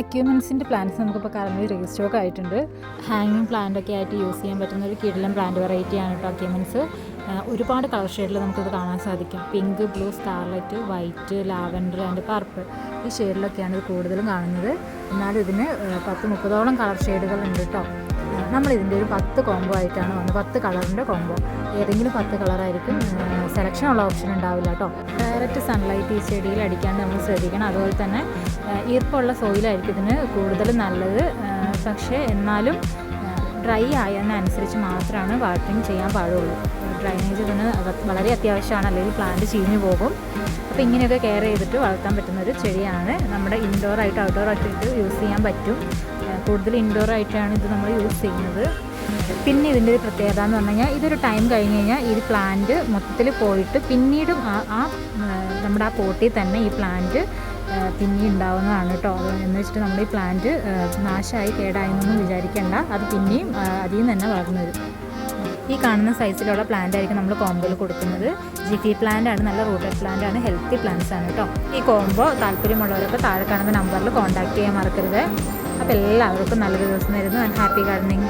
അക്യൂമെൻസിൻ്റെ plants നമുക്കിപ്പോൾ current restock ആയിട്ടുണ്ട്. ഹാങ്ങിങ് പ്ലാന്റൊക്കെ ആയിട്ട് യൂസ് ചെയ്യാൻ പറ്റുന്ന ഒരു കിടിലൻ പ്ലാന്റ് വെറൈറ്റിയാണ് കേട്ടോ അക്യൂമെൻസ്. ഒരുപാട് കളർ ഷെയ്ഡിൽ നമുക്കിത് കാണാൻ സാധിക്കും. Pink, blue, scarlet, white, lavender and purple ഈ ഷെയ്ഡിലൊക്കെയാണ് ഇത് കൂടുതലും കാണുന്നത്. എന്നാലും ഇതിന് 10-30ഓളം കളർ ഷെയ്ഡുകൾ ഉണ്ട് കേട്ടോ. നമ്മളിതിൻ്റെ ഒരു 10 കോംബോ ആയിട്ടാണ് വന്നത്. 10 കളറിൻ്റെ കോംബോ, ഏതെങ്കിലും 10 കളറായിരിക്കും. സെലക്ഷനുള്ള ഓപ്ഷൻ ഉണ്ടാവില്ല കേട്ടോ. ഡയറക്റ്റ് സൺലൈറ്റ് ഈ ചെടിയിൽ അടിക്കാണ്ട് നമ്മൾ ശ്രദ്ധിക്കണം. അതുപോലെ തന്നെ ഈർപ്പമുള്ള സോയിലായിരിക്കും ഇതിന് കൂടുതലും നല്ലത്. പക്ഷേ എന്നാലും ഡ്രൈ ആയതിനനുസരിച്ച് മാത്രമാണ് വാട്ടറിങ് ചെയ്യാൻ പാടുള്ളൂ. ഡ്രൈനേജ് ഇതിന് വളരെ അത്യാവശ്യമാണ്, അല്ലെങ്കിൽ പ്ലാന്റ് ചീഞ്ഞു പോകും. അപ്പോൾ ഇങ്ങനെയൊക്കെ കെയർ ചെയ്തിട്ട് വളർത്താൻ പറ്റുന്നൊരു ചെടിയാണ്. നമ്മുടെ ഇൻഡോറായിട്ട് ഔട്ട്ഡോറായിട്ട് യൂസ് ചെയ്യാൻ പറ്റും. കൂടുതൽ ഇൻഡോറായിട്ടാണ് ഇത് നമ്മൾ യൂസ് ചെയ്യുന്നത്. പിന്നെ ഇതിൻ്റെ ഒരു പ്രത്യേകത എന്ന് പറഞ്ഞു കഴിഞ്ഞാൽ ഇതൊരു ടൈം കഴിഞ്ഞ് കഴിഞ്ഞാൽ ഈ പ്ലാന്റ് മൊത്തത്തിൽ പോയിട്ട് പിന്നീടും നമ്മുടെ ആ പോട്ടിൽ തന്നെ ഈ പ്ലാന്റ് പിന്നെ ഉണ്ടാവുന്നതാണ് കേട്ടോ. എന്ന് വെച്ചിട്ട് നമ്മൾ ഈ പ്ലാന്റ് നാശമായി കേടായെന്നൊന്നും വിചാരിക്കേണ്ട, അത് പിന്നെയും അതിൽ നിന്ന് തന്നെ വളർന്നു വരും. ഈ കാണുന്ന സൈസിലുള്ള പ്ലാന്റ് ആയിരിക്കും നമ്മൾ കോംബോയിൽ കൊടുക്കുന്നത്. ജിഫി പ്ലാന്റ് ആണ്, നല്ല റൂട്ടഡ് പ്ലാന്റ് ആണ്, ഹെൽത്തി പ്ലാന്റ്സ് ആണ് കേട്ടോ. ഈ കോംബോ താല്പര്യമുള്ളവരൊക്കെ താഴെ കാണുന്ന നമ്പറിൽ കോൺടാക്ട് ചെയ്യാൻ മറക്കരുത്. അപ്പോൾ എല്ലാവർക്കും നല്ലൊരു ദിവസം നേരുന്നു. And happy gardening.